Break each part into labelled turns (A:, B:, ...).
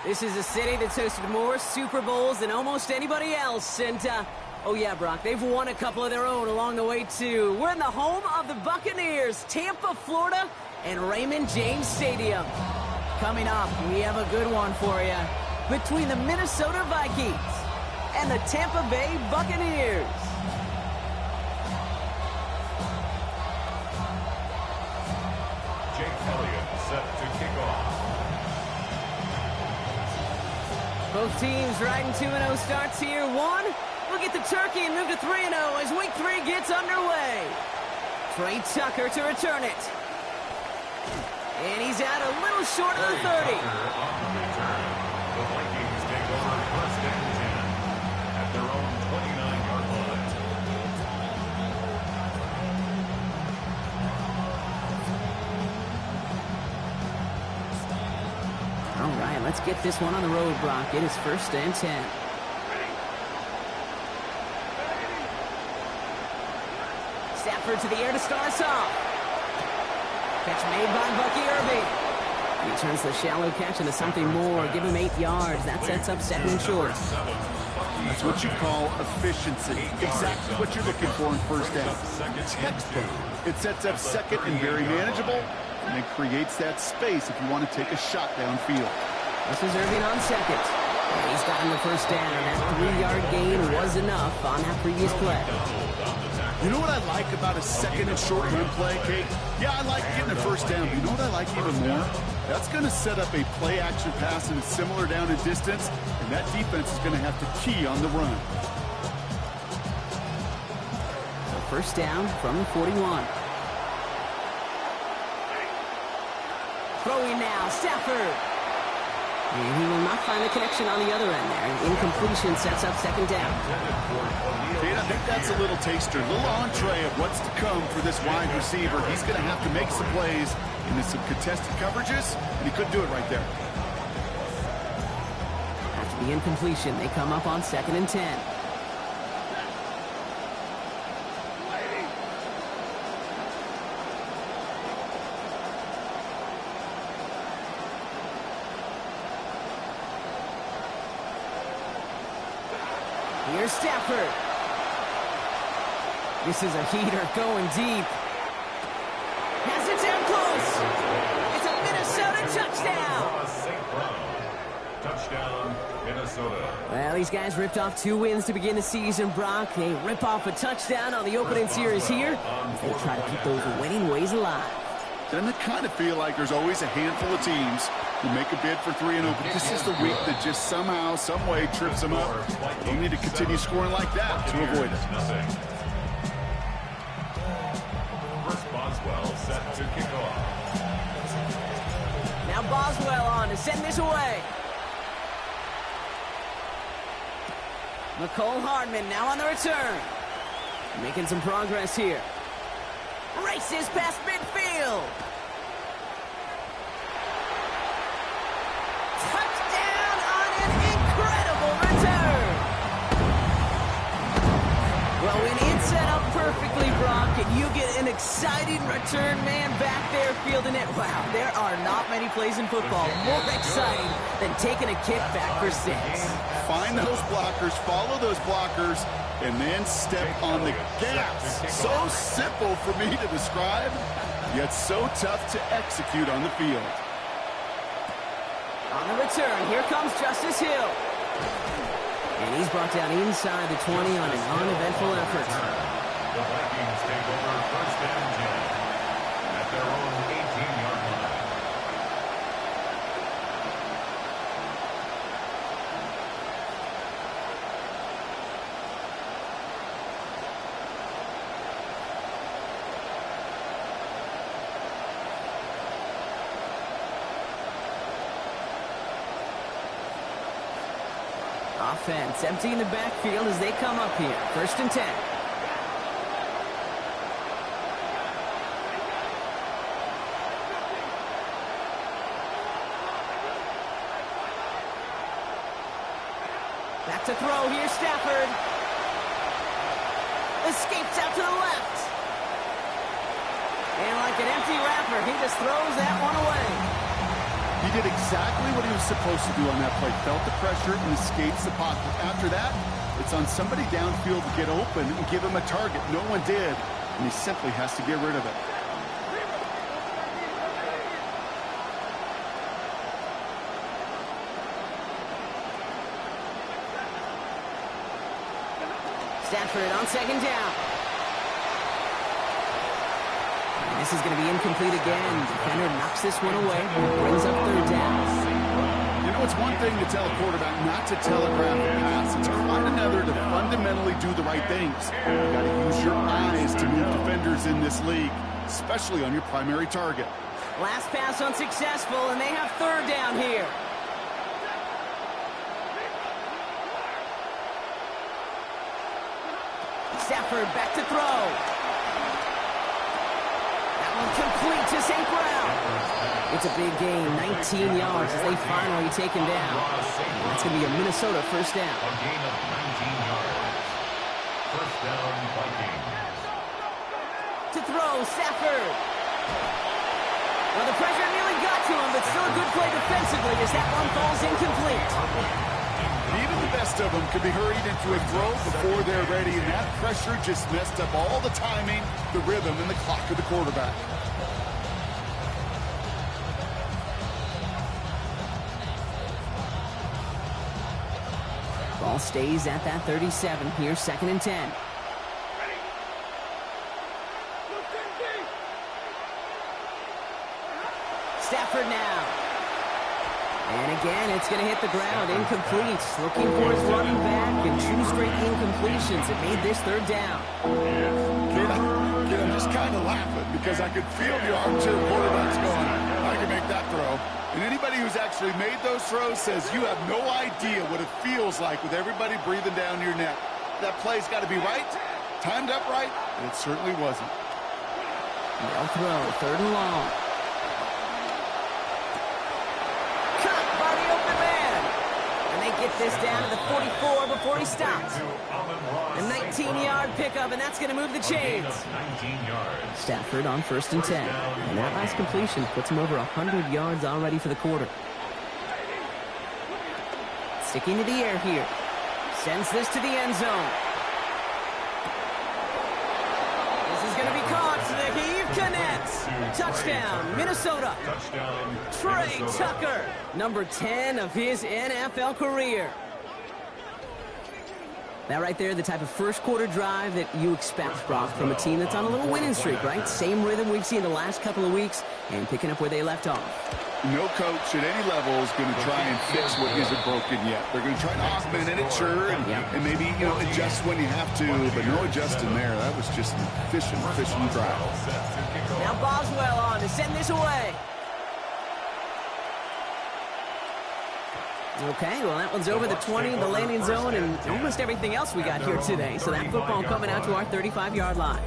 A: This is a city that's hosted more Super Bowls than almost anybody else. And, oh yeah, Brock, they've won a couple of their own along the way, too. We're in the home of the Buccaneers, Tampa, Florida, and Raymond James Stadium. Coming up, we have a good one for you. Between the Minnesota Vikings and the Tampa Bay Buccaneers.
B: Jake Elliott set to kick off.
A: Both teams riding 2-0 starts here. One, we'll get the turkey and move to 3-0 as week 3 gets underway. Trey Tucker to return it. And he's out a little short of the 30.
B: On the return, the Vikings take over first and 10 at their own 29-yard line.
A: All right, let's get this one on the road, Brock. It is first and 10. Stafford to the air to start us off. Catch made by Bucky Irving. He turns the shallow catch into something more. Give him 8 yards. That sets up second and short.
C: That's what you call efficiency. Exactly what you're looking for in first down. Textbook. It sets up second and very manageable, and it creates that space if you want to take a shot downfield.
A: This is Irving on second. And he's gotten the first down. That 3-yard gain was enough on that previous play.
C: You know what I like about a second and short run play, Kate? Yeah, I like getting a first down. You know what I like even more? That's going to set up a play-action pass and similar down in distance, and that defense is going to have to key on the run.
A: So first down from the 41. Throwing now, Stafford. And he will not find the connection on the other end there. Incompletion sets up second down.
C: Kate, I think that's a little taster, a little entree of what's to come for this wide receiver. He's going to have to make some plays into some contested coverages, and he couldn't do it right there.
A: After the incompletion, they come up on second and 10. Here's Stafford. This is a heater going deep. Has it down close. It's a Minnesota touchdown.
B: Touchdown, Minnesota.
A: Well, these guys ripped off 2 wins to begin the season, Brock. They rip off a touchdown on the opening series here. They try to keep those winning ways alive.
C: Doesn't it kind of feel like there's always a handful of teams who make a bid for 3-0, but this is the week that just somehow, some way trips them up. They need to continue scoring like that to avoid it.
B: First Boswell set to kick off.
A: Now Boswell on to send this away. McCole Hardman now on the return. Making some progress here. Races past midfield. Touchdown on an incredible return. Well, when it's set up perfectly, Brock, and you get an exciting return man back there fielding it, wow, there are not many plays in football more exciting than taking a kick back for 6.
C: Find those blockers, follow those blockers, and then step on the gas. So simple for me to describe, yet so tough to execute on the field.
A: On the return, here comes Justice Hill. And he's brought down inside the 20 on an uneventful effort.
B: The Vikings take over first and 10 at their own 18-yard line.
A: Offense emptying the backfield as they come up here. First and 10. Back to throw. Here's Stafford. Escapes out to the left. And like an empty wrapper, he just throws that one away.
C: He did exactly what he was supposed to do on that play. Felt the pressure and escapes the pocket. After that, it's on somebody downfield to get open and give him a target. No one did, and he simply has to get rid of it.
A: Stafford on second down. This is going to be incomplete again. Defender knocks this one away and brings up third down.
C: You know, it's one thing to tell a quarterback not to telegraph a pass. It's quite another to fundamentally do the right things. You got to use your eyes to move defenders in this league, especially on your primary target.
A: Last pass unsuccessful, and they have third down here. Stafford back to throw. That one complete to St. Brown. It's a big gain, 19 yards as they finally take him down. That's going to be a Minnesota first down.
B: A gain of 19 yards. First down, Vikings.
A: To throw, Stafford. Well, the pressure nearly got to him, but still a good play defensively as that one falls incomplete.
C: Even the best of them could be hurried into a throw before they're ready, and that pressure just messed up all the timing, the rhythm, and the clock of the quarterback.
A: Ball stays at that 37. Here's second and 10. Stafford now. And again, it's going to hit the ground. Incomplete. Looking for his running back, and 2 straight incompletions. It made this third down.
C: Kid, I'm just kind of laughing because I could feel the armchair quarterbacks going, I can make that throw. And anybody who's actually made those throws says you have no idea what it feels like with everybody breathing down your neck. That play's got to be right, timed up right, and it certainly wasn't.
A: They'll throw, third and long. Get this down to the 44 before he stops. A 19-yard pickup, and that's going to move the chains. Stafford on first and 10. And that last completion puts him over 100 yards already for the quarter. Sticking to the air here. Sends this to the end zone. This is going to be caught. The heave connects. Touchdown, Minnesota. Trey Tucker, number 10 of his NFL career. That right there, the type of first quarter drive that you expect, Brock, from a team that's on a little winning streak, right? Same rhythm we've seen the last couple of weeks and picking up where they left off.
C: No coach at any level is going to try and fix what isn't broken yet. They're going to try to augment it, sure, and maybe, adjust when you have to, but no adjusting there. That was just an efficient drive.
A: Now Boswell on to send this away. Okay, well, that one's over the 20, the landing zone, and almost everything else we got here today. So that football coming out to our 35-yard line.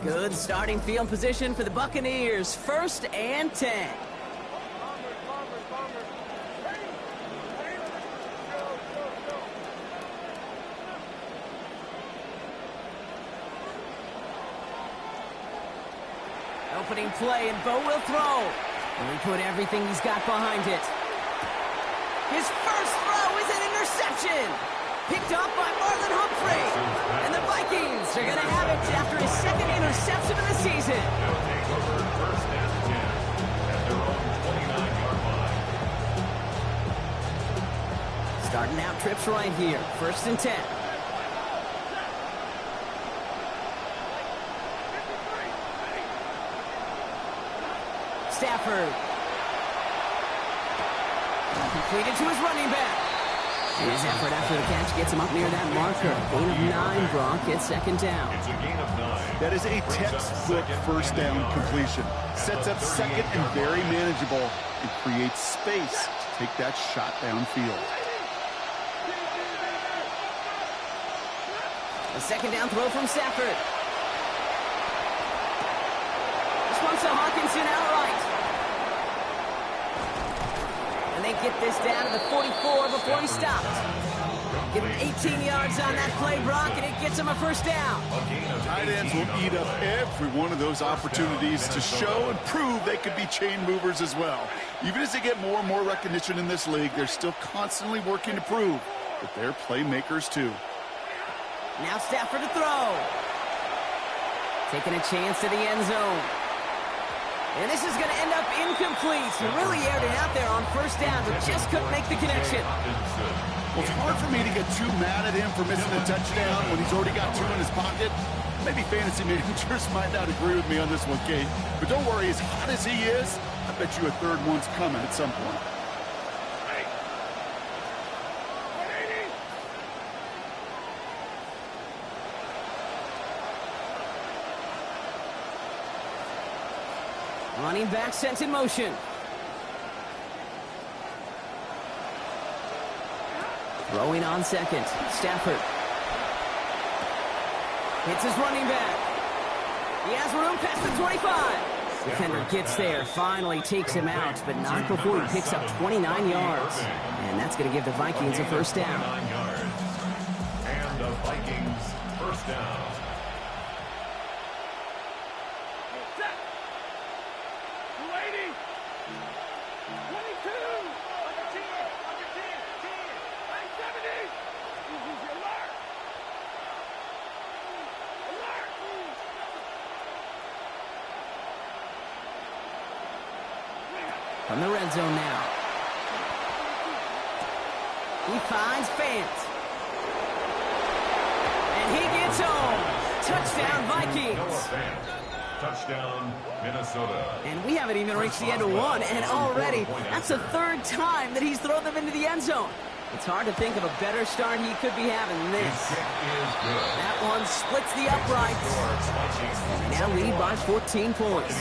A: Good starting field position for the Buccaneers. First and 10. Opening play, and Bo will throw. And he put everything he's got behind it. His first throw is an interception. Picked up by Marlon Humphrey. And the Vikings are going to have it after his second interception of the season.
B: First and 10 at their own 29-yard line.
A: Starting out trips right here. First and 10. Stafford. Completed to his running back. And his effort after the catch gets him up near that marker. Gain of 9, Brock. It's second down.
B: It's a gain of 9.
C: That is a textbook first down completion. Sets up second and very manageable and creates space to take that shot downfield.
A: A second down throw from Stafford. This one's to Hawkinson outright. And they get this down to the 44 before he stopped. Give him 18 yards on that play, Brock, and it gets him a first down.
C: Tight ends will eat up every one of those opportunities to show and prove they could be chain movers as well. Even as they get more and more recognition in this league, they're still constantly working to prove that they're playmakers too.
A: Now Stafford to throw. Taking a chance to the end zone. And this is going to end up incomplete. He really aired it out there on first down, but just couldn't make the connection.
C: Well, it's hard for me to get too mad at him for missing a touchdown when he's already got 2 in his pocket. Maybe fantasy managers might not agree with me on this one, Kate. But don't worry, as hot as he is, I bet you a third one's coming at some point.
A: Running back sent in motion. Throwing on second. Stafford. Hits his running back. He has room past the 25. Defender gets there, finally takes him out, but not before he picks up 29 yards. And that's going to give the Vikings a first down.
B: And the Vikings first down.
A: From the red zone now. He finds Fant. And he gets home. Touchdown, Vikings.
B: Touchdown, Minnesota.
A: And we haven't even reached the end of one, and already that's the third time that he's thrown them into the end zone. It's hard to think of a better start he could be having than this. That one splits the uprights. They now lead by 14 points.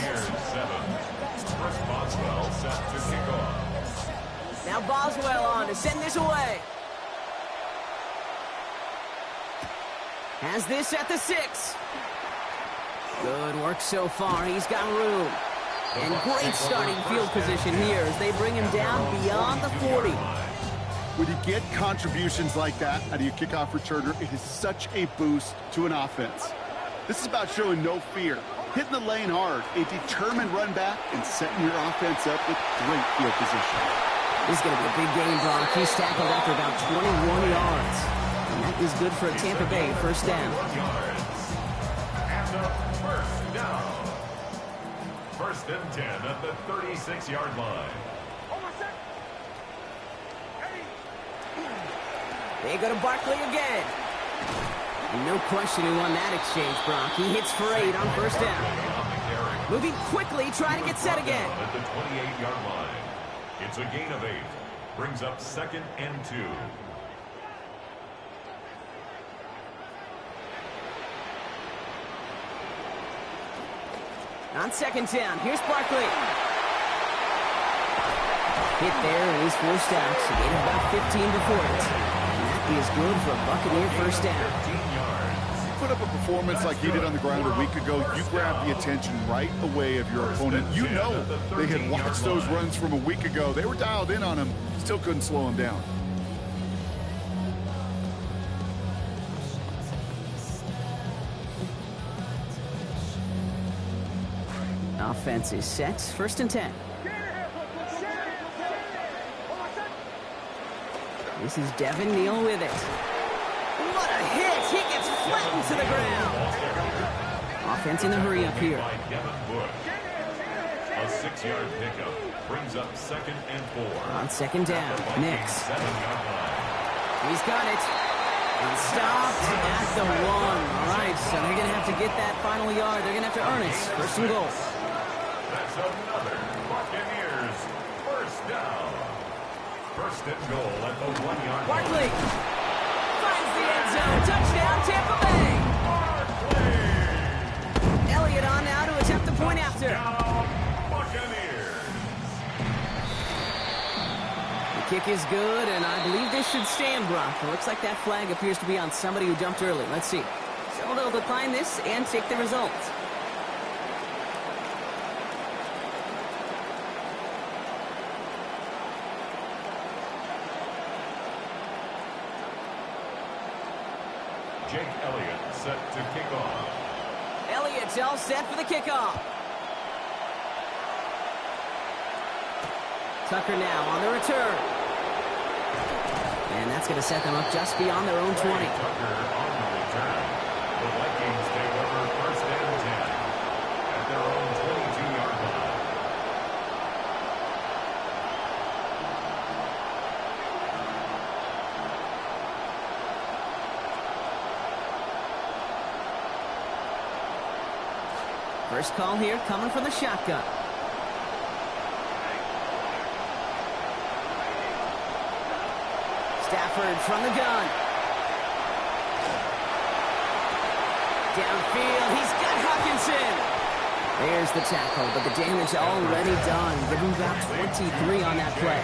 B: Boswell set to kick off.
A: Now Boswell on to send this away. Has this at the 6. Good work so far. He's got room. And great starting field position here as they bring him down beyond the 40.
C: When you get contributions like that out of your kickoff returner, it is such a boost to an offense. This is about showing no fear, hitting the lane hard, a determined run back, and setting your offense up with great field position.
A: This is going to be a big game, Brock. He's tackled after about 21 yards. And that is good for a Tampa Bay first down.
B: And a first down. First and 10 at the 36-yard line.
A: They go to Barkley again. No question who won that exchange, Brock. He hits for 8 on first down. Moving quickly, trying to get set again.
B: At the 28-yard line. It's a gain of 8. Brings up 2nd and 2.
A: On 2nd down, here's Barkley. Hit there, and he's forced out. So gain of about 15 before it. And that is good for a Buccaneer first down.
C: Put up a performance like he did on the ground a week ago, you grab the attention right away of your opponent. You know they had watched those runs from a week ago. They were dialed in on him, still couldn't slow him down.
A: Offense is set. 1st and 10. This is Devin Neal with it. What a hit! He gets flattened to the ground. Offense in the hurry up here.
B: A 6-yard pickup brings up 2nd and 4.
A: On 2nd down, Nix. He's got it. And stopped at the 1. All right, so they're going to have to get that final yard. They're going to have to earn it. 1st and goal.
B: That's another Buccaneers first down. 1st and goal at the 1-yard line.
A: Barkley finds the end zone. Touchdown, Tampa Bay. Elliott on now to attempt the point after.
B: Buccaneers.
A: The kick is good, and I believe this should stand, Brock. It looks like that flag appears to be on somebody who jumped early. Let's see. So they'll decline this and take the result.
B: Jake Elliott set to kick off.
A: Elliott's all set for the kickoff. Tucker now on the return. And that's going to set them up just beyond their own 20.
B: Tucker on the return. The Vikings take over first and 10 at their own 22-yard line.
A: First call here coming from the shotgun. Stafford from the gun. Downfield, he's got Hawkinson. There's the tackle, but the damage already done. Give him about 23 on that play.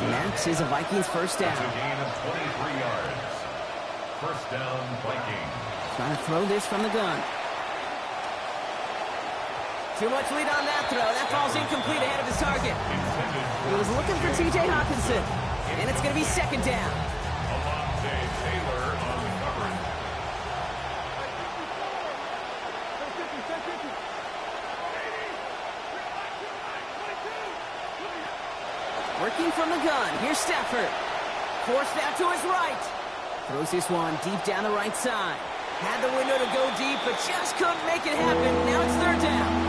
A: And that is a Vikings first down.
B: It's a gain of 23 yards. First down, Vikings.
A: Trying to throw this from the gun. Too much lead on that throw. That ball's incomplete ahead of his target. He was looking for T.J. Hawkinson. And it's going to be second down.
B: Alontae Taylor on the coverage.
A: Working from the gun. Here's Stafford. Forced out to his right. Throws this one deep down the right side. Had the window to go deep, but just couldn't make it happen. Now it's third down.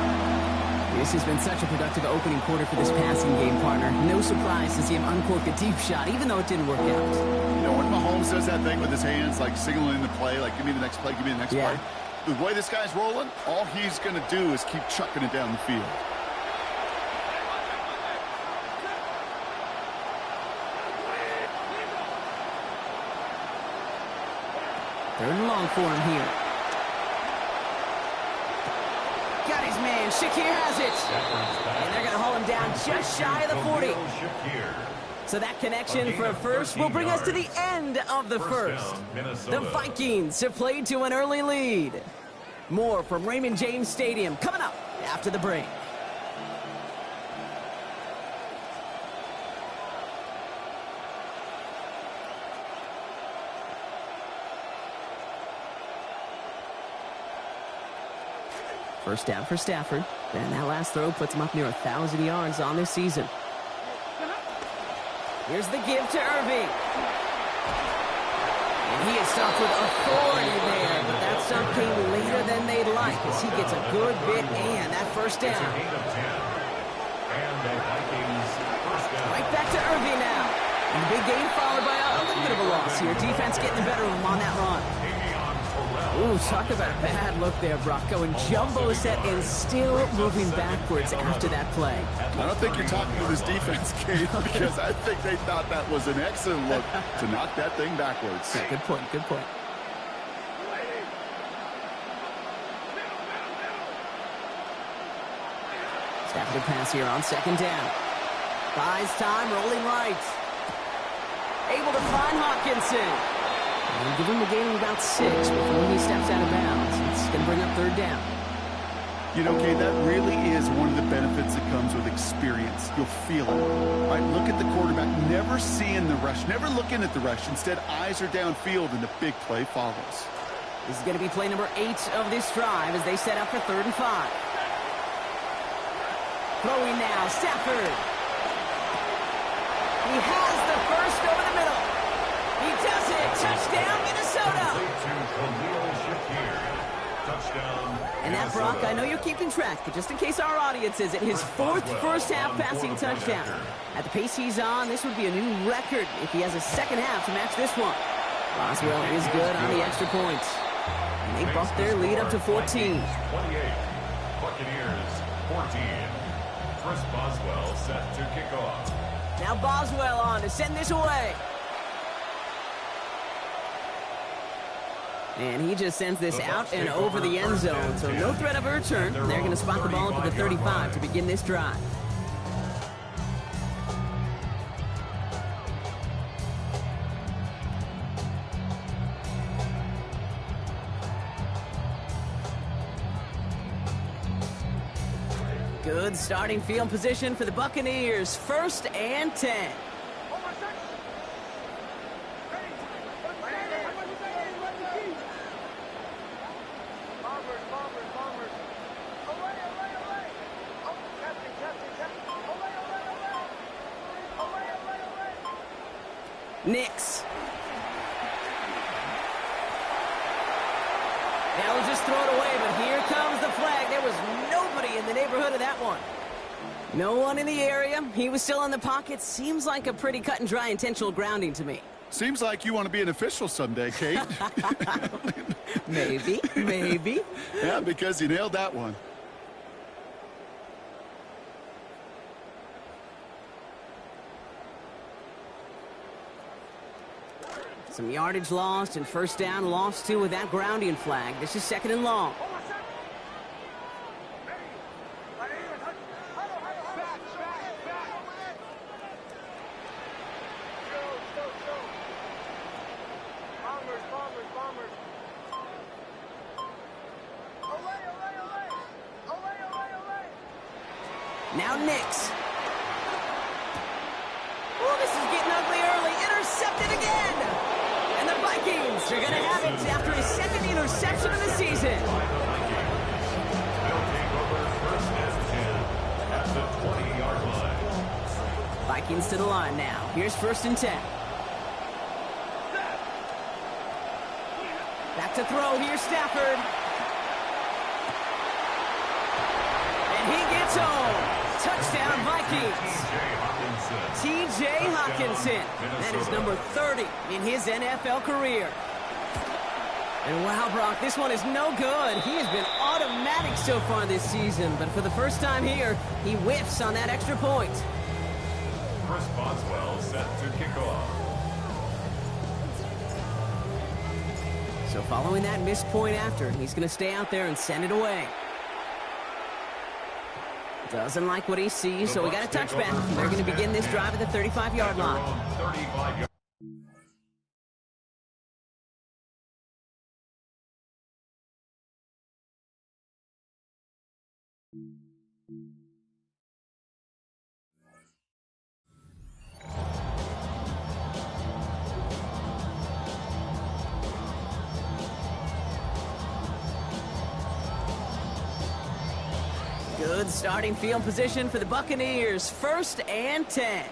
A: This has been such a productive opening quarter for this passing game, partner. No surprise to see him uncork a deep shot, even though it didn't work out.
C: You know, when Mahomes does that thing with his hands, like signaling the play, like give me the next play, give me the next play. The way this guy's rolling, all he's going to do is keep chucking it down the field.
A: Third and long for him here. Got his man. Shakir has it. And they're going to haul him down just shy of the 40. So that connection for a first will bring us to the end of the first. The Vikings have played to an early lead. More from Raymond James Stadium coming up after the break. First down for Stafford. And that last throw puts him up near 1,000 yards on this season. Here's the give to Irving. And he is stopped with authority there, but that stop came later than they'd like as he gets a good bit and that first down.
B: And the Vikings first down.
A: Right back to Irving now. And the big gain followed by a little bit of a loss here. Defense getting the better of him on that run. Ooh, talk about a bad look there, Brock. Going jumbo set and still moving backwards after that play.
C: I don't think you're talking to this defense, Kate, because I think they thought that was an excellent look to knock that thing backwards.
A: Yeah, good point, good point. Stafford pass here on second down. Buys time, rolling right. Able to find Hawkinson. And give him a gain of about 6 before he steps out of bounds. It's going to bring up third down.
C: You know, Kate, that really is one of the benefits that comes with experience. You'll feel it. Right? Look at the quarterback, never seeing the rush, never looking at the rush. Instead, eyes are downfield, and the big play follows.
A: This is going to be play number 8 of this drive as they set up for 3rd and 5. Throwing now, Stafford. He has the first over the middle. He does it. Touchdown, Minnesota. And that, Brock, I know you're keeping track, but just in case our audience isn't, his 4th first-half passing touchdown. At the pace he's on, this would be a new record if he has a second half to match this one. Boswell is good on the extra points. And they bumped their lead up to 14.
B: 28. Buccaneers 14. Chris Boswell set to kick off.
A: Now Boswell on to send this away. And he just sends this out and over the end zone. So no threat of a return. They're going to spot the ball up to the 35 to begin this drive. Good starting field position for the Buccaneers. 1st and 10. Nix. They'll just throw it away, but here comes the flag. There was nobody in the neighborhood of that one. No one in the area. He was still in the pocket. Seems like a pretty cut and dry intentional grounding to me.
C: Seems like you want to be an official someday, Kate.
A: Maybe.
C: Yeah, because you nailed that one.
A: Some yardage lost and first down lost too with that grounding flag. This is 2nd and long. Now Nix. Oh, this is getting ugly early. Intercepted again. And the Vikings are going to have it after his 2nd interception of the season.
B: They'll take over 1st and 10 at the 20-yard line.
A: Vikings to the line now. Here's 1st and 10. Back to throw. Here's Stafford. And he gets home. Touchdown, Vikings. T.J. Hawkinson. That is number 30 in his NFL career. And wow, Brock, this one is no good. He has been automatic so far this season, but for the first time here, he whiffs on that extra point.
B: Chris Boswell set to kick off.
A: So following that missed point after, he's going to stay out there and send it away. Doesn't like what he sees, so we got a touchback. They're going to begin this drive at the 35-yard line. Good starting field position for the Buccaneers. 1st and 10.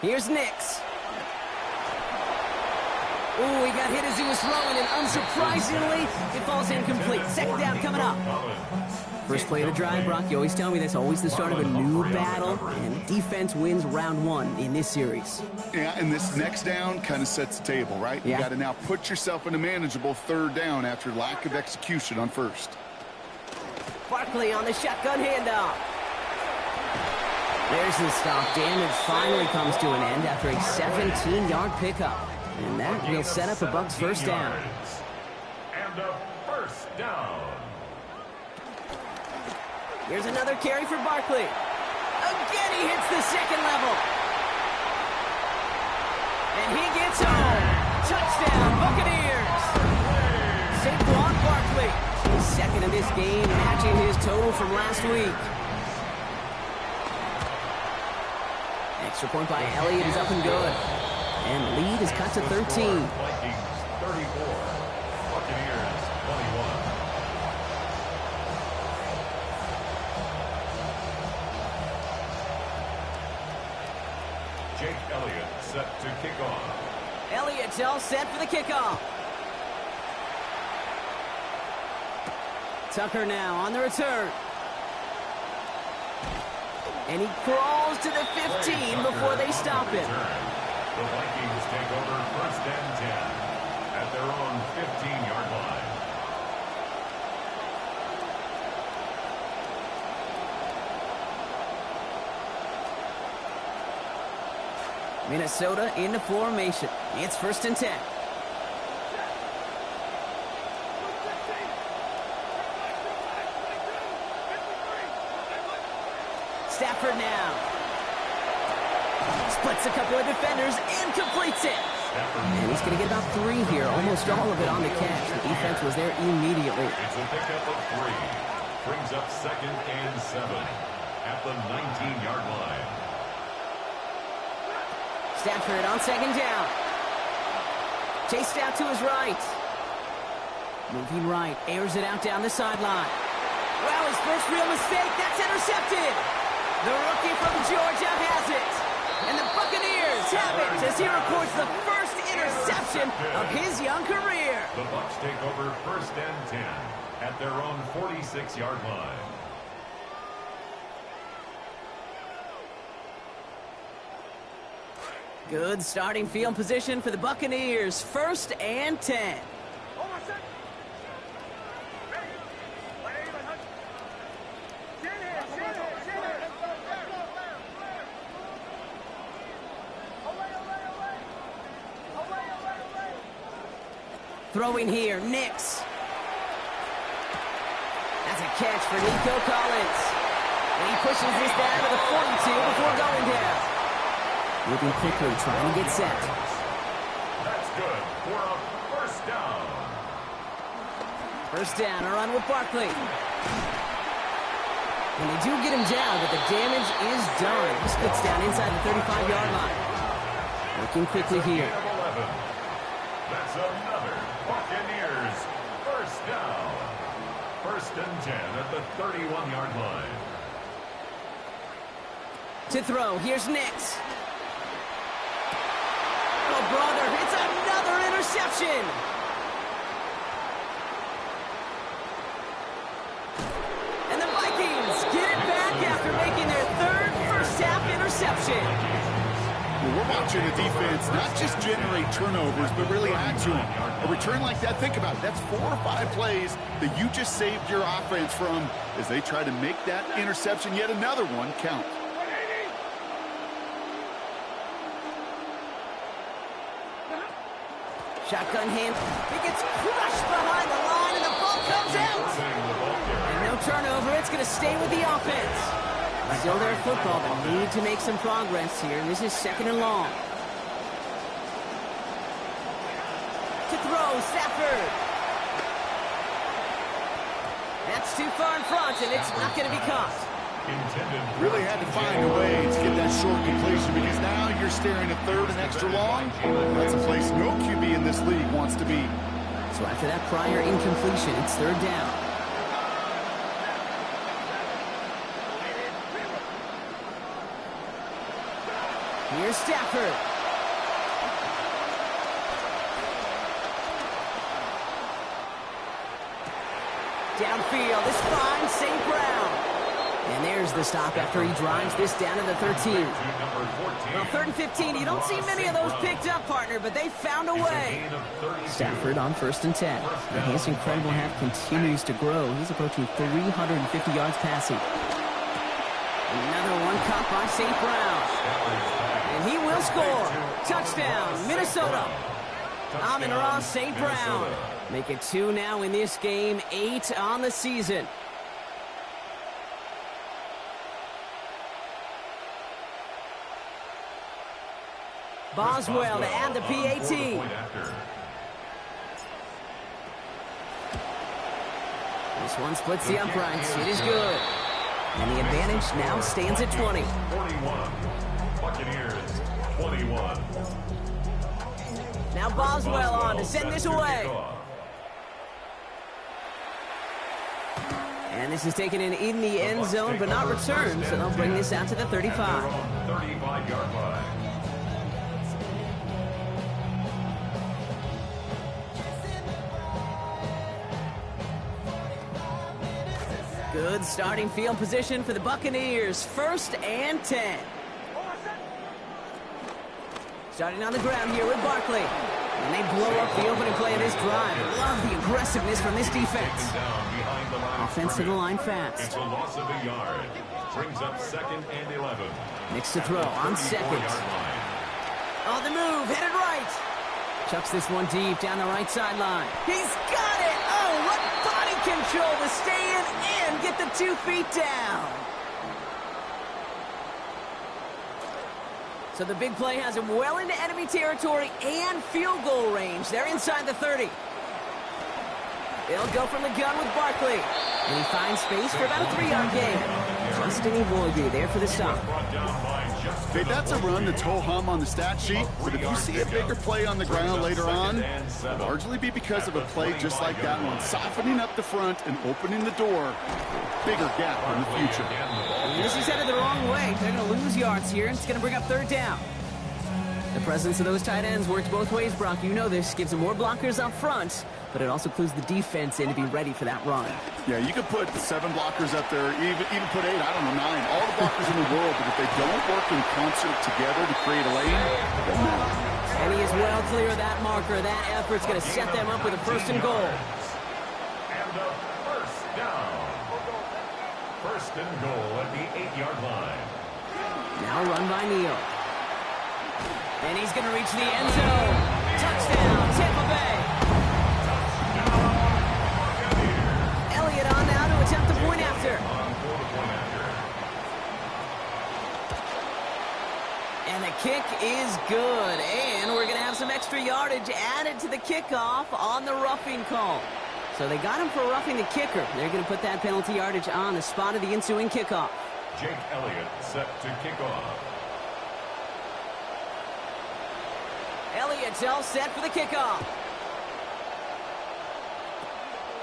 A: Here's Nix. Ooh, he got hit as he was throwing, and unsurprisingly, it falls incomplete. 2nd down coming up. First play of the drive, Brock, you always tell me that's always the start of a new battle, and defense wins round 1 in this series.
C: Yeah, and this next down kind of sets the table, right?
A: Yeah.
C: You got to now put yourself in a manageable 3rd down after lack of execution on 1st.
A: Barkley on the shotgun handoff. There's the stop. Damage finally comes to an end after a 17-yard pickup. And that will set up a Bucs 1st down.
B: And a 1st down.
A: Here's another carry for Barkley. Again, he hits the 2nd level. And he gets home. Touchdown, Buccaneers. Saquon Barkley, his 2nd in this game, matching his total from last week. Extra point by Elliott is up and good. And lead is cut to 13.
B: Vikings 34. Buccaneers 21. Jake Elliott set to kick off.
A: Elliott's all set for the kickoff. Tucker now on the return. And he crawls to the 15 before they stop him.
B: The Vikings take over 1st and 10 at their own 15-yard line.
A: Minnesota into formation. It's 1st and 10. Stafford now. Splits a couple of defenders and completes it. And he's going to get about 3 here, almost all of it on the catch. The defense was there immediately.
B: It's a pickup of 3. Brings up 2nd and 7 at the 19-yard line.
A: Stafford on 2nd down. Chased out to his right. Moving right, airs it out down the sideline. Well, his first real mistake, that's intercepted. The rookie from Georgia has it. And the Buccaneers have it as he records the first interception of his young career.
B: The Bucs take over 1st and 10 at their own 46-yard line.
A: Good starting field position for the Buccaneers. 1st and 10. Throwing here, Nix. That's a catch for Nico Collins. And he pushes this down to the 42 before going down. Moving quickly, trying to get set.
B: That's good for a 1st down.
A: 1st down, a run with Barkley. And they do get him down, but the damage is done. He splits down inside the 35-yard line. Working quickly here.
B: That's another Buccaneers 1st down. 1st and 10 at the 31-yard line.
A: To throw, here's Nix. Oh, brother, it's another interception. And the Vikings get it back after making their 3rd first-half interception.
C: Well, we're watching the defense not just generate turnovers, but really add to them. A return like that, think about it. That's 4 or 5 plays that you just saved your offense from as they try to make that interception, yet another one, count.
A: Shotgun hand. He gets crushed behind the line, and the ball comes out. And no turnover. It's going to stay with the offense. Still their football, but need to make some progress here. This is 2nd and long. To throw, Stafford. That's too far in front, and it's not going to be caught.
C: Really had to find a way to get that short completion because now you're staring at 3rd and extra long. That's a place no QB in this league wants to be.
A: So after that prior incompletion, it's 3rd down. Here's Stafford. Downfield, this finds St. Brown. And there's the stop after he drives this down to the 13. Well, 3rd and 15, you don't see many of those picked up, partner, but they found a way. Stafford on 1st and 10. And his incredible half continues to grow. He's approaching 350 yards passing. Another one caught by St. Brown. And he will score. Touchdown, Minnesota. Amon-Ra St. Brown. Make it 2 now in this game, 8 on the season. Boswell to add the PAT. This one splits the uprights. It is good. And the advantage now stands at 20.
B: 41. Buccaneers, 21.
A: Now Boswell on to send this away. And this is taken in the end zone, but not returned, so they'll bring this out to the 35.
B: 35-yard line.
A: Good starting field position for the Buccaneers. 1st and 10. Starting on the ground here with Barkley. And they blow up the opening play of this drive. Love the aggressiveness from this defense. Offense to the line fast.
B: It's a loss of a yard. Brings up 2nd and 11.
A: Next to throw on 2nd. On the move, headed right. Chucks this one deep down the right sideline. He's got it! Oh, what body control to stay in and get the 2 feet down. So the big play has him well into enemy territory and field goal range. They're inside the 30. They'll go from the gun with Barkley. And he finds space for about a 3-yard gain. Justin Iwobi there for the stop.
B: Brought down by
C: Okay, that's a run that's ho-hum on the stat sheet, but if you see a bigger play on the ground later on, it'll largely be because of a play just like that one, softening up the front and opening the door for a bigger gap in the future.
A: This is headed the wrong way. They're going to lose yards here, and it's going to bring up third down. The presence of those tight ends works both ways, Brock. You know this. Gives them more blockers up front, but it also clues the defense in to be ready for that run.
C: Yeah, you could put 7 blockers up there, even put 8, I don't know, 9. All the blockers in the world, but if they don't work in concert together to create a lane, it doesn't matter.
A: And he is well clear of that marker. That effort's going to set them up with a first and goal.
B: And a first down. First and goal at the 8-yard line.
A: Now run by Neal. And he's going to reach the end zone. Touchdown, Tampa Bay. Elliott on now to attempt the point after. And the kick is good. And we're going to have some extra yardage added to the kickoff on the roughing call. So they got him for roughing the kicker. They're going to put that penalty yardage on the spot of the ensuing kickoff.
B: Jake Elliott set to kick off.
A: Elliott's all set for the kickoff.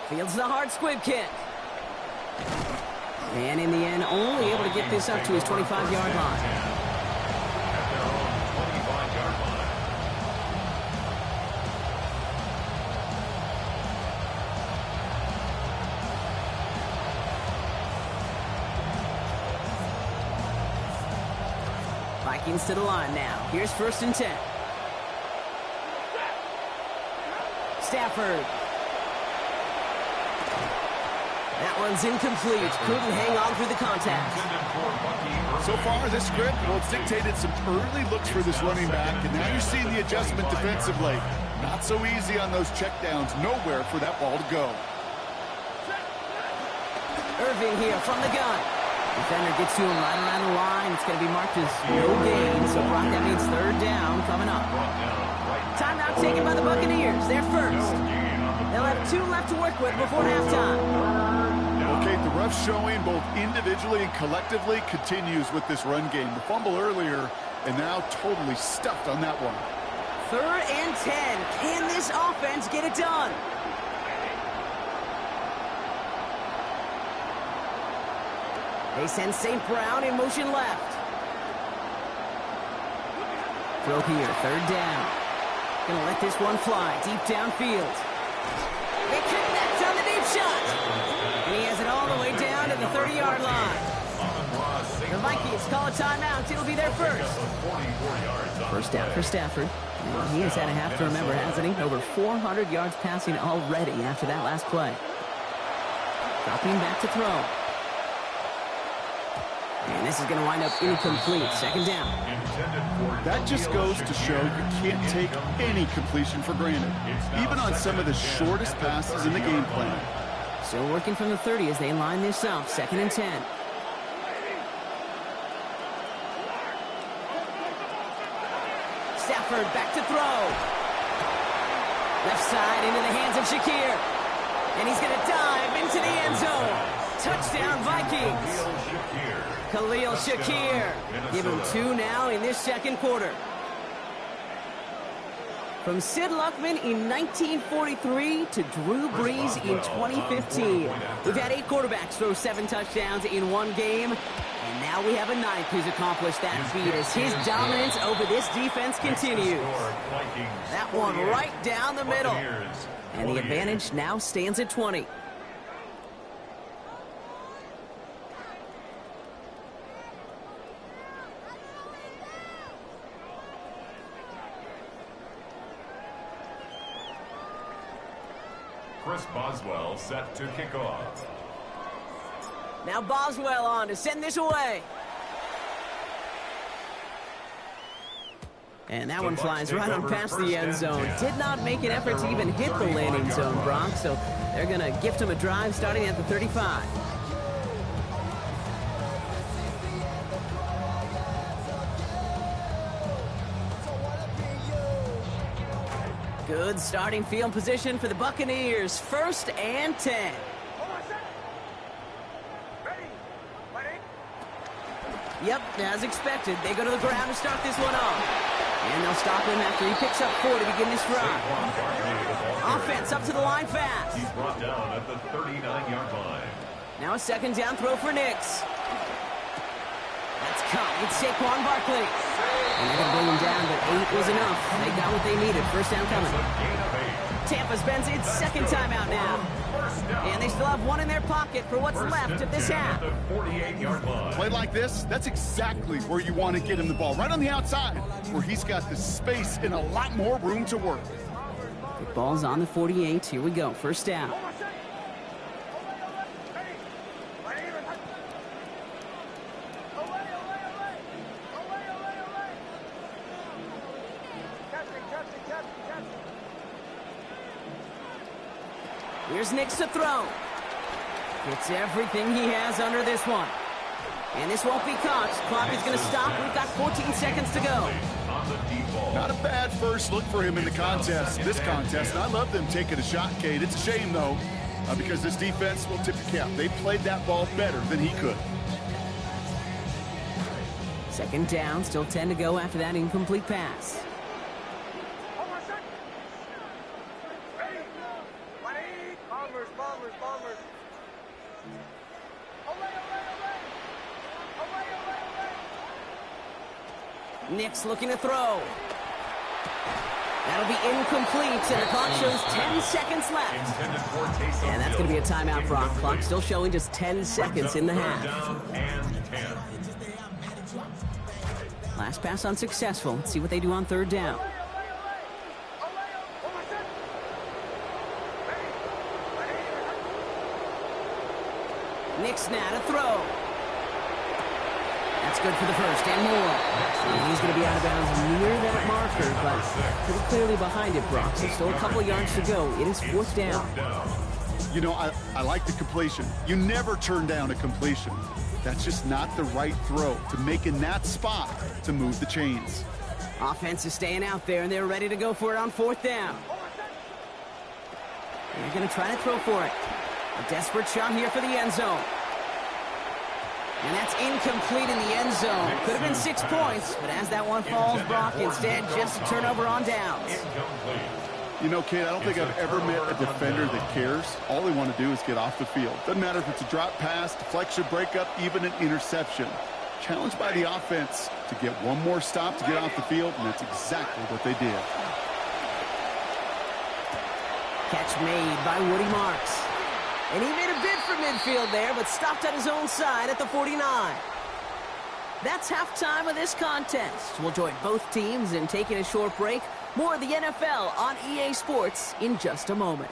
A: Fields the hard squib kick. And in the end, only able to get this up to his 25-yard line.
B: At their own 25-yard line.
A: Vikings to the line now. Here's first and 10. Stafford. That one's incomplete. Couldn't hang on through the contact.
C: So far, this script, well, it's dictated some early looks for this running back, and now you're seeing the adjustment defensively. Not so easy on those checkdowns. Nowhere for that ball to go.
A: Irving here from the gun. Defender gets to him right around the line. It's going to be marked as no gain. So, Brock, that means third down coming up. Timeout taken by the Buccaneers. They're first. They'll have 2 left to work with before halftime.
C: Okay, the rough showing both individually and collectively continues with this run game. The fumble earlier, and now totally stuffed on that one.
A: Third and 10. Can this offense get it done? They send St. Brown in motion left. Throw here, third down. Gonna let this one fly deep downfield. They connect on the deep shot. And he has it all the way down to the 30-yard line. The Vikings call a timeout. It'll be their first. First down for Stafford. And he has had a half to remember, hasn't he? Over 400 yards passing already after that last play. Dropping back to throw. And this is going to wind up incomplete. Second down.
C: That just goes to show you can't take any completion for granted, even on some of the shortest passes in the game plan.
A: Still working from the 30 as they line this up. Second and 10. Stafford back to throw. Left side into the hands of Shakir. And he's going to dive into the end zone. Touchdown, Vikings. Khalil Shakir. Give him 2 now in this second quarter. From Sid Luckman in 1943 to Drew Brees in 2015. We've had 8 quarterbacks throw 7 touchdowns in one game. And now we have a 9th who's accomplished that feat as his dominance over this defense continues. That one right down the middle. And the advantage now stands at 20.
B: Chris Boswell set to kick off.
A: Now Boswell on to send this away. And that one flies right on past the end zone. Did not make an effort to even hit the landing zone, Brock. So they're going to gift him a drive starting at the 35. Good starting field position for the Buccaneers. First and 10. Yep, as expected. They go to the ground to start this one off. And they'll stop him after he picks up 4 to begin this drive. Offense up to the line fast.
B: He's brought down at the 39-yard line.
A: Now a second down throw for Nix. That's caught. It's Saquon Barkley. And they're going to bring him down, but 8 was enough. They got what they needed. First down coming. Tampa spends its second timeout now. And they still have 1 in their pocket for what's left of this half.
C: Play like this, that's exactly where you want to get him the ball. Right on the outside, where he's got the space and a lot more room to work.
A: The ball's on the 48. Here we go. First down. Here's Nix to throw. Gets everything he has under this one. And this won't be caught. Clock is going to stop. We've got 14 seconds to go.
C: Not a bad first look for him in the contest, this contest. And I love them taking a shot, Kate. It's a shame, though, because this defense will tip the cap. They played that ball better than he could.
A: Second down, still 10 to go after that incomplete pass. Nix looking to throw. That'll be incomplete, and the clock shows 10 seconds left. And that's going to be a timeout, Brock. Clock still showing just 10 seconds in the half. Last pass unsuccessful. Let's see what they do on third down. Nix now to throw. That's good for the first and more. And he's going to be out of bounds near that marker, but pretty clearly behind it, Brock. So still a couple of yards to go. It is fourth down.
C: You know, I like the completion. You never turn down a completion. That's just not the right throw to make in that spot to move the chains.
A: Offense is staying out there, and they're ready to go for it on fourth down. They're going to try to throw for it. A desperate shot here for the end zone. And that's incomplete in the end zone. Could have been 6 points, but as that one falls, Brock, instead just a turnover on downs.
C: You know, Kate, I don't think I've ever met a defender that cares. All they want to do is get off the field. Doesn't matter if it's a drop pass, deflection, breakup, even an interception. Challenged by the offense to get one more stop to get off the field, and that's exactly what they did.
A: Catch made by Woody Marks. And he made a bid for midfield there, but stopped at his own side at the 49. That's halftime of this contest. We'll join both teams in taking a short break. More of the NFL on EA Sports in just a moment.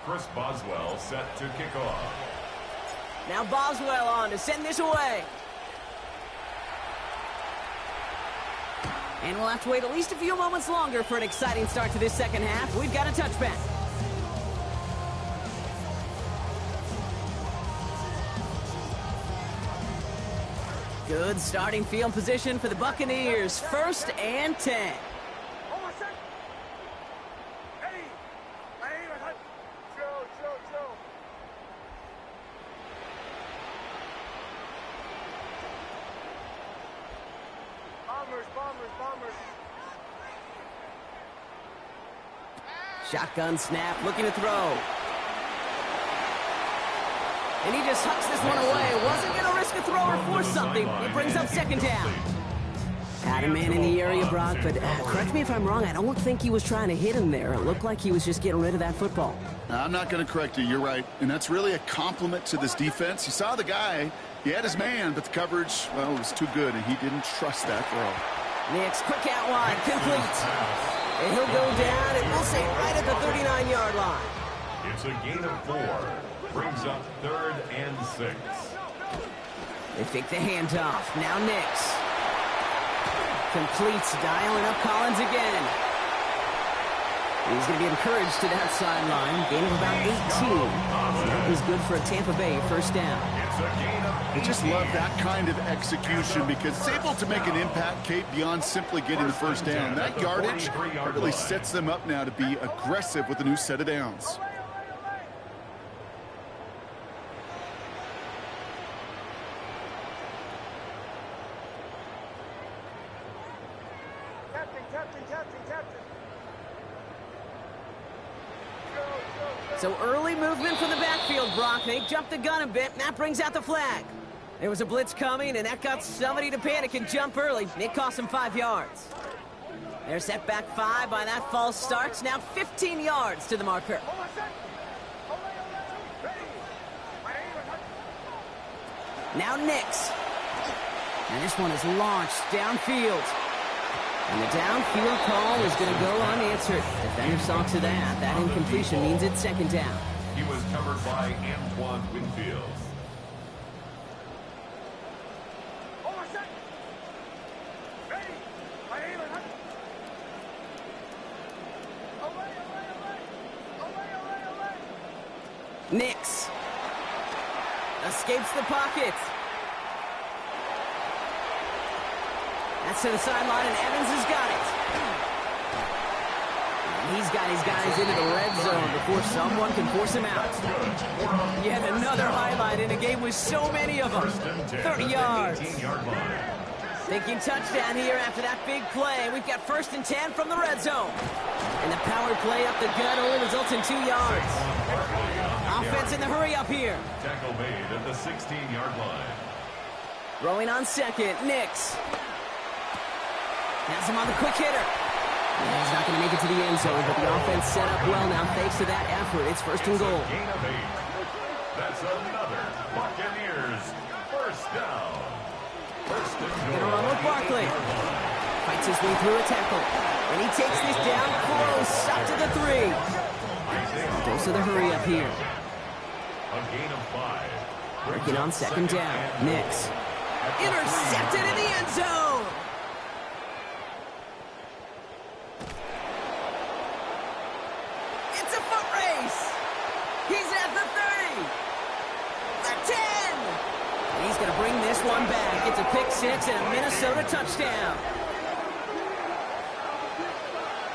B: Chris Boswell set to kick off.
A: Now Boswell on to send this away. And we'll have to wait at least a few moments longer for an exciting start to this second half. We've got a touchback. Good starting field position for the Buccaneers. First and 10. Shotgun snap, looking to throw. And he just hucks this one away. Wasn't going to risk a throw or force something. It brings up second down. Had a man in the area, Brock, but correct me if I'm wrong, I don't think he was trying to hit him there. It looked like he was just getting rid of that football.
C: I'm not going to correct you. You're right. And that's really a compliment to this defense. You saw the guy. He had his man, but the coverage, well, it was too good, and he didn't trust that throw.
A: Nix, quick out wide, complete. And he'll go down, and we'll say right at the 39-yard line.
B: It's a gain of 4. Brings up 3rd and 6.
A: They fake the handoff. Now Nix. Completes, dialing up Collins again. He's going to be encouraged to that sideline. Gain of about 18. That was good for a Tampa Bay first down.
C: I just love that kind of execution because it's able to make an impact, Kate, beyond simply getting the first down. That yardage really sets them up now to be aggressive with a new set of downs.
A: So early movement from the backfield, Brock. They jumped the gun a bit, and that brings out the flag. There was a blitz coming, and that got somebody to panic and jump early. It cost them 5 yards. They're set back 5 by that false start. Now 15 yards to the marker. Now Nix. And this one is launched downfield. And the downfield call is going to go unanswered. Defender saw to that. That incompletion means it's second down.
B: He was covered by Antoine Winfield.
A: Nix escapes the pocket. That's to the sideline, and Evans has got it. And he's got his guys into the red zone before someone can force him out. Yet another highlight in a game with so many of them. 30 yards. Thinking touchdown here after that big play. We've got 1st and 10 from the red zone. And the power play up the gut only results in 2 yards. Offense in the hurry up here.
B: Tackle made at the 16-yard line.
A: Throwing on second, Nix. Has him on the quick hitter. Yeah, he's not going to make it to the end zone, but the offense set up well now thanks to that effort. It's 1st and goal.
B: Gain of 8. That's another Buccaneers first down. 1st and goal.
A: Gonna run with Barkley. Fights his way through a tackle. And he takes this down close, up to the 3. Goes to the hurry up here.
B: A gain of 5.
A: Working on second down. Nix. Intercepted in the end zone. It's a foot race. He's at the 30. The 10. And he's going to bring this one back. It's a pick 6 and a Minnesota touchdown.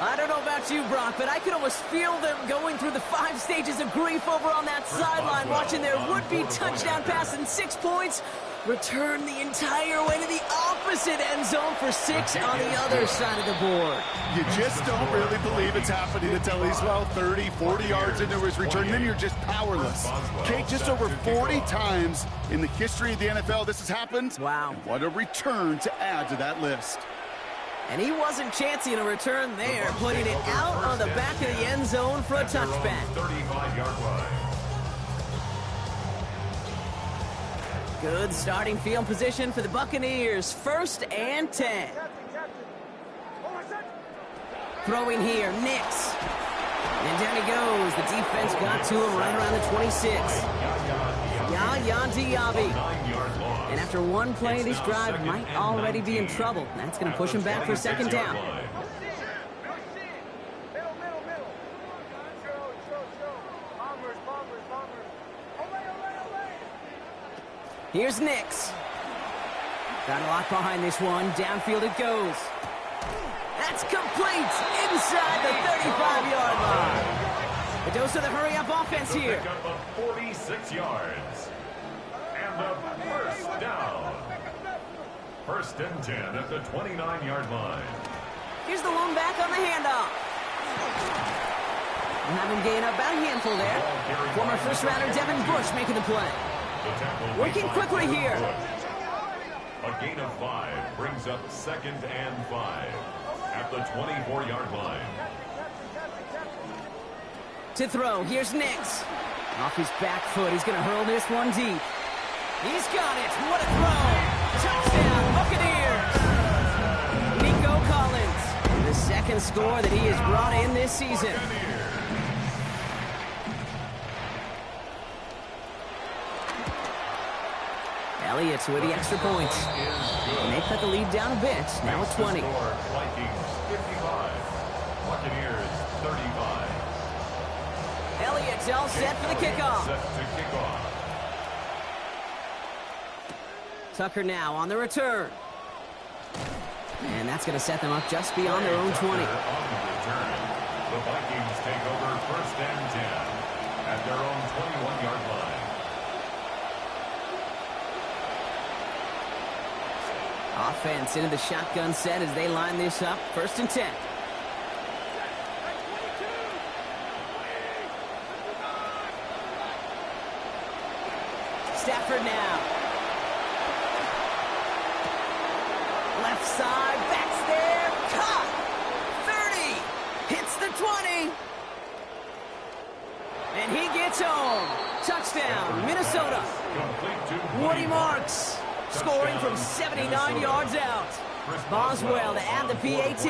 A: I don't know about you, Brock, but I could almost feel them going through the 5 stages of grief over on that sideline, watching their would-be touchdown pass in 6 points return the entire way to the opposite end zone for 6 on the other side of the board.
C: You just don't really believe it's happening until he's, 30, 40 yards into his return. Then you're just powerless. Okay, just over 40 times in the history of the NFL this has happened.
A: Wow.
C: And what a return to add to that list.
A: And he wasn't chancing a return there, putting it out on the back of the end zone for a touchback.
B: 35-yard line.
A: Good starting field position for the Buccaneers. 1st and 10. Throwing here, Nix. And down he goes. The defense got to him right around the 26. Yaya Diaby. And after one play, this drive might already be in trouble. That's going to push him back for second down. Here's Nix. Got a lot behind this one. Downfield it goes. That's complete inside the 35-yard line. A dose of the hurry-up offense here.
B: Pick up of 46 yards. And a first down. 1st and 10 at the 29-yard line.
A: Here's the one back on the handoff. We'll have him gain about a handful there. Former first-rounder Devin Bush making the play. Working quickly here.
B: A gain of 5 brings up 2nd and 5 at the 24-yard line.
A: To throw, here's Nix. Off his back foot, he's going to hurl this one deep. He's got it. What a throw. Touchdown, Buccaneers. Nico Collins, the 2nd score that he has brought in this season. Elliott with the extra points. And they cut the lead down a bit. Now at 20.
B: Vikings 55. Buccaneers 35.
A: Elliott's all set for the kickoff.
B: Set to kick off.
A: Tucker now on the return. And that's going to set them up just beyond their own 20.
B: On the return, the Vikings take over 1st and 10 at their own 21-yard line.
A: Offense into the shotgun set as they line this up. 1st and 10. Stafford now. Left side, backs there, caught. 30, hits the 20. And he gets home. Touchdown, Minnesota. Woody Marks scoring from 79 yards out. Boswell to add the PAT.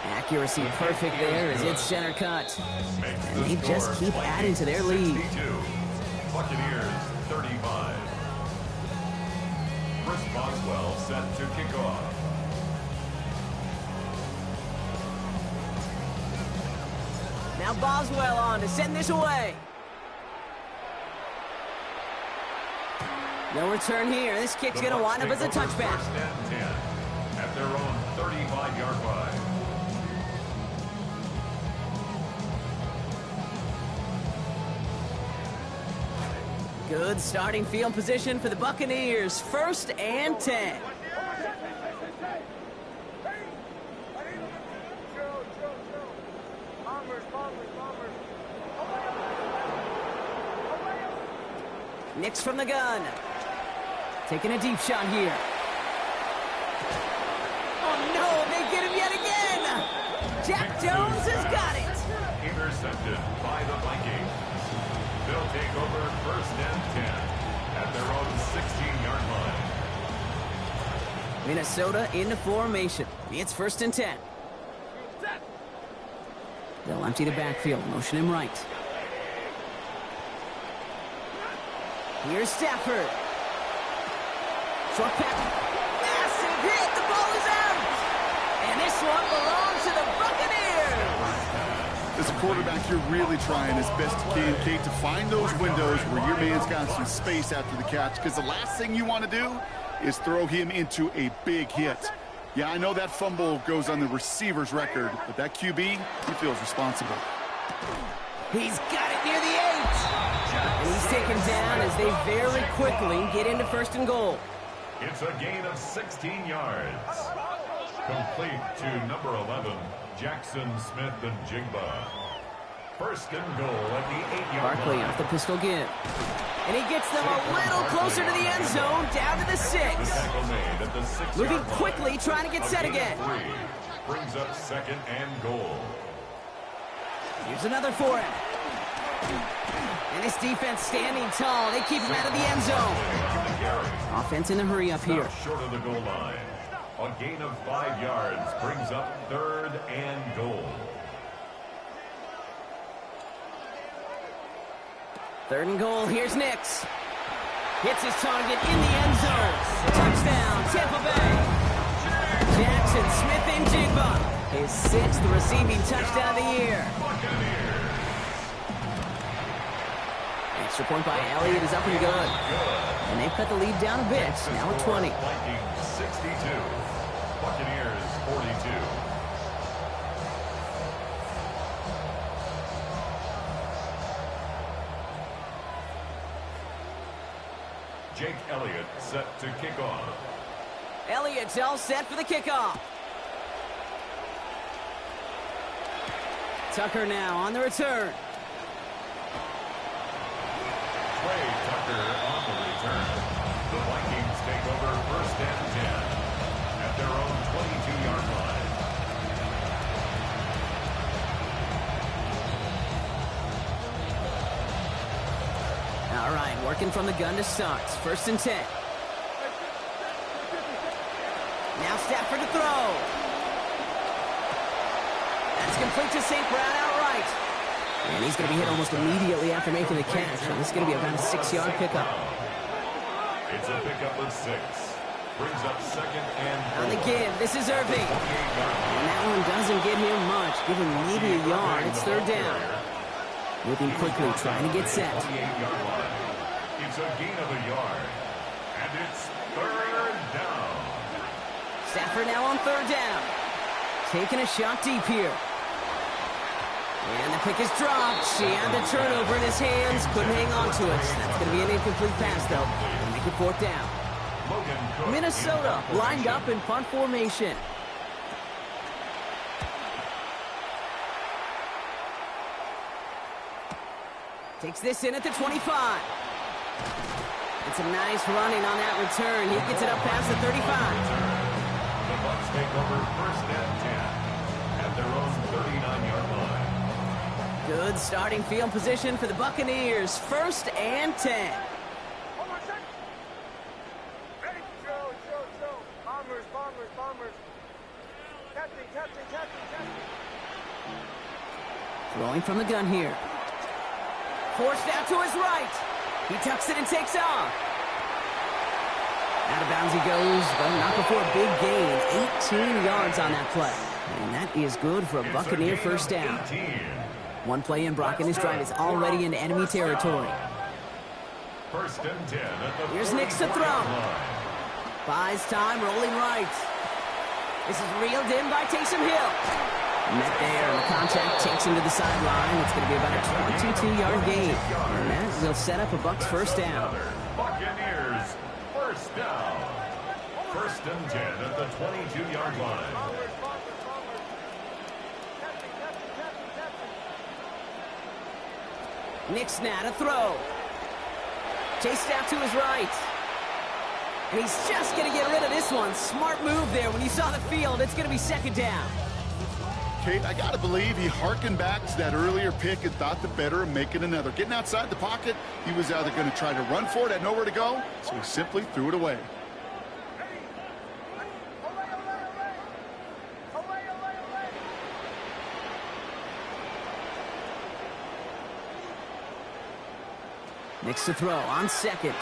A: Accuracy perfect there as it's center cut. And they just keep adding to their lead.
B: Buccaneers 35. Chris Boswell set to kick off.
A: Now Boswell on to send this away. No return here. This kick's going to wind up as a touchback.
B: First and 10 at their own 35-yard line.
A: Good starting field position for the Buccaneers. First and 10. Nix from the gun. Taking a deep shot here. Oh no, they get him yet again. Jack Jones has got it.
B: Intercepted by the Vikings. They'll take over first and 10 at their own 16-yard line.
A: Minnesota into formation. It's first and 10. They'll empty the backfield, motion him right. Here's Stafford. Short pass. Massive hit. The ball is out. And this one belongs to the Buccaneers.
C: As a quarterback, you're really trying as best you can, Kate, to find those windows where your man's got some space after the catch, because the last thing you want to do is throw him into a big hit. Yeah, I know that fumble goes on the receiver's record, but that QB, he feels responsible.
A: He's got it near the 8. And he's taken down as they very quickly get into first and goal.
B: It's a gain of 16 yards. Complete to number 11, Jackson Smith and Jigba. First and goal at the 8-yard
A: Barkley
B: line.
A: off the pistol give. And he gets them a little closer to the end zone, down to the 6. Moving quickly, trying to get set again.
B: Brings up second and goal.
A: Here's another for him. And his defense standing tall. They keep him out of the end zone. Offense in a hurry up here.
B: Short of the goal line. A gain of 5 yards brings up third and goal.
A: Third and goal. Here's Nix. Hits his target in the end zone. Touchdown, Tampa Bay. Jackson Smith and Jigba. His 6th receiving touchdown of the year. Extra point by Elliott is up and good. And they've cut the lead down a bit. Now at 20.
B: Vikings 62. Buccaneers 42. Jake Elliott set to kick off.
A: Elliott's all set for the kickoff. Tucker now on the return.
B: Trey Tucker on the return. The Vikings take over first and 10 at their own 22-yard line.
A: All right, working from the gun to start. First and 10. Now Stafford to throw. That's complete to St. Brown outright. And he's going to be hit almost immediately after making the catch. So this is going to be about a 6-yard pickup.
B: It's a pickup of 6. Brings up second and
A: On the give, this is Irving. And that one doesn't get him much. Give him maybe a yard. It's third down. Moving quickly, trying to get set.
B: It's a gain of a yard. And it's third down.
A: Stafford now on third down. Taking a shot deep here. And the pick is dropped. She had the turnover in his hands. Couldn't hang on to it. That's going to be an incomplete pass, though. And make it fourth down. Minnesota lined up in punt formation. Takes this in at the 25. It's a nice running on that return. He gets it up past the 35.
B: The Bucs take over first and 10 at their own 39-yard line.
A: Good starting field position for the Buccaneers. First and 10. Throwing from the gun here. Forced out to his right. He tucks it and takes off. Out of bounds he goes, but not before a big gain. 18 yards on that play. And that is good for a Buccaneer first down.
B: 18.
A: One play in, Brock, and this drive is already into enemy territory.
B: First and 10 at the
A: Here's Nix to throw.
B: line.
A: Buys time, rolling right. This is reeled in by Taysom Hill. Met there, and the contact takes him to the sideline. It's going to be about a 22-yard gain. And that will set up a Bucs first down.
B: Buccaneers first down. First and 10 at the 22-yard line.
A: Nix now to throw. Chased out to his right. And he's just going to get rid of this one. Smart move there. When you saw the field, it's going to be second down.
C: Kate, I got to believe he harkened back to that earlier pick and thought the better of making another. Getting outside the pocket, he was either going to try to run for it, had nowhere to go, so he simply threw it away.
A: Nix to throw on second.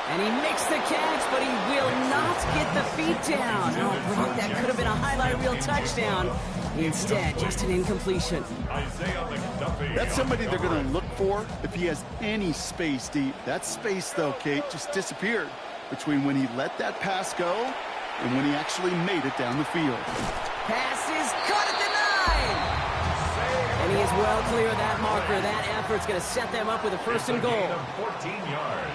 A: And he makes the catch, but he will not get the feet down. Oh, Brock, that could have been a highlight reel touchdown. Instead, just an incompletion.
B: Isaiah McDuffie.
C: That's somebody they're going to look for if he has any space deep. That space, though, Kate, just disappeared between when he let that pass go and when he actually made it down the field.
A: Pass is caught at the 9. And he is well clear of that marker. That effort's going to set them up with a first and goal.
B: 14 yards.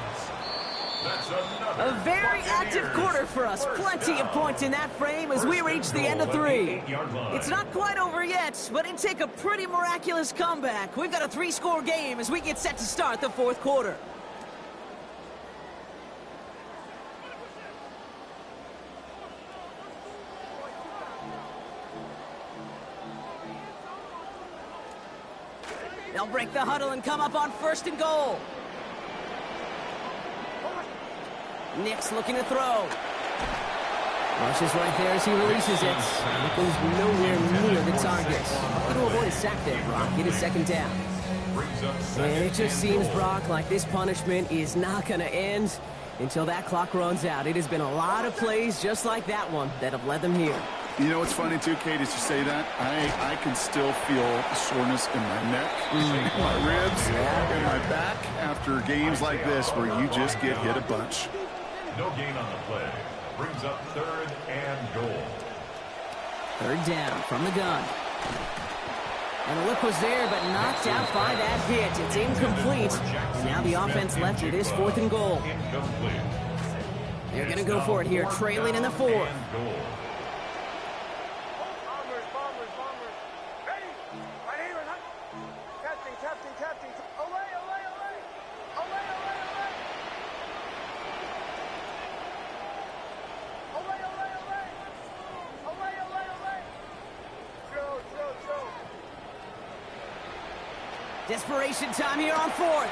B: That's
A: A very active quarter for us. Plenty of points in that frame as we reach the end of 3. It's not quite over yet, but it'd take a pretty miraculous comeback. We've got a 3-score game as we get set to start the 4th quarter. They'll break the huddle and come up on first and goal. Nix looking to throw. Rushes right there as he releases it. It goes nowhere near the target. Looking to avoid a sack there, Brock. It is second down. And it just seems, Brock, like this punishment is not going to end until that clock runs out. It has been a lot of plays just like that one that have led them here.
C: You know what's funny, too, Kate, as you say that? I can still feel soreness in my neck, my ribs, and my back after games like this where you just get hit a bunch.
B: No gain on the play. Brings up third and goal.
A: Third down from the gun. And the look was there, but knocked out by that hit. It's incomplete. And now the offense left with this 4th and goal.
B: Incomplete.
A: They're going to go for it here, trailing in the 4th. Desperation time here on 4th.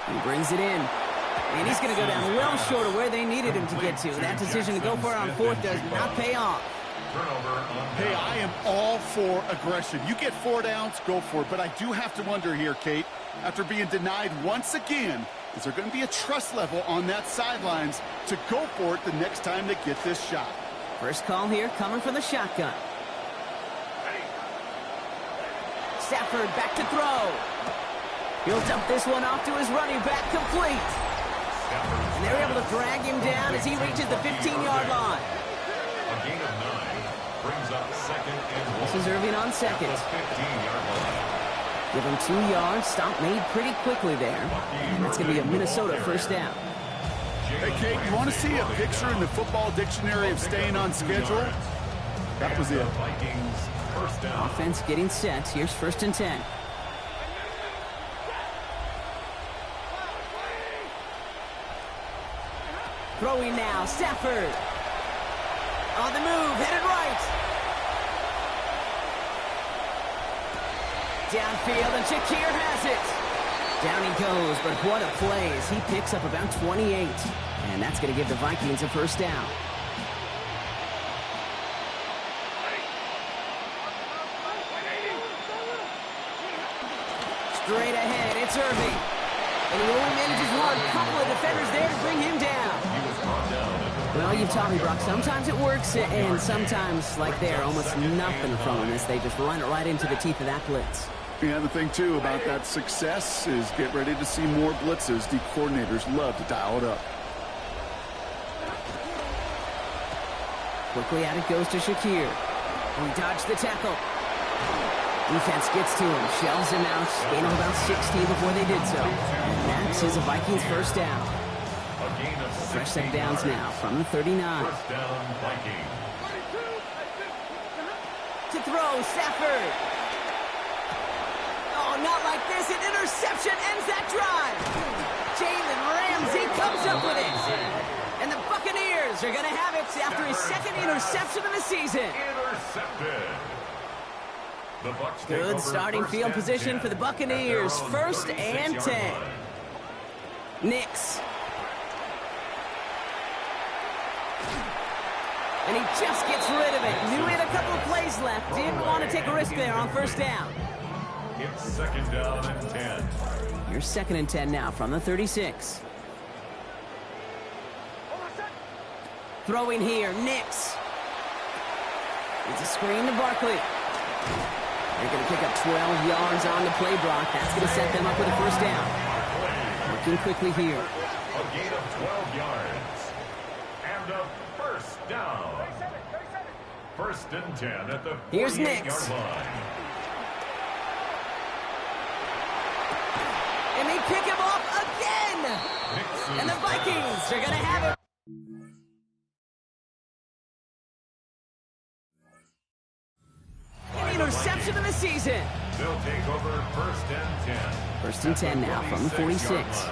A: He brings it in. And he's going to go down well short of where they needed him to get to. That decision to go for it on 4th does not pay off.
C: Hey, I am all for aggression. You get 4 downs, go for it. But I do have to wonder here, Kate, after being denied once again, is there going to be a trust level on that sidelines to go for it the next time they get this shot?
A: First call here coming from the shotgun. Stafford back to throw. He'll dump this one off to his running back, complete. And they're able to drag him down as he reaches the 15-yard line.
B: A gain of 9 brings up second and 1.
A: This is Irving on second.
B: 15-yard line.
A: Give him 2 yards. Stop made pretty quickly there. And that's going to be a Minnesota first down.
C: Hey, Kate, you want to see a picture in the football dictionary of staying on schedule? That was it.
B: Vikings first down.
A: Offense getting set. Here's 1st and 10. Throwing now, Stafford. On the move, headed right. Downfield, and Shakir has it. Down he goes, but what a play as he picks up about 28. And that's going to give the Vikings a first down. Straight ahead, it's Irving. And he only manages one. Couple of defenders there to bring him down. Well, you've taught me, Brock. Sometimes it works, and sometimes, like there, almost nothing from them as they just run it right into the teeth of that blitz.
C: Yeah, the thing, too, about that success is get ready to see more blitzes. The coordinators love to dial it up.
A: Quickly out it goes to Shakir. He dodged the tackle. Defense gets to him, shelves him out, gain of about 60 before they did so. And that is a Vikings first down. Fresh set downs now from the 39.
B: First down, Viking.
A: To throw, Stafford. Oh, not like this. An interception ends that drive. Jalen Ramsey comes up with it. And the Buccaneers are going to have it after his second interception of the season.
B: Intercepted. The Bucs take
A: Good
B: over
A: starting
B: first
A: field
B: and
A: position
B: 10
A: for the Buccaneers.
B: at their own
A: First and
B: 36-yard
A: 10.
B: line.
A: Nix. And he just gets rid of it. Knew he had a couple of plays left. Didn't want to take a risk there on first down.
B: It's second down and 10.
A: Here's 2nd and 10 now from the 36. Throwing here, Nix. It's a screen to Barkley. They're going to pick up 12 yards on the play, Brock. That's going to set them up with a first down. Working quickly here.
B: A gain of 12 yards. And a first down. First and 10 at the 48-yard line.
A: And they pick him off again. And the Vikings are going to have it. Interception of the season.
B: They'll take over first and 10.
A: First and 10 now from the 46.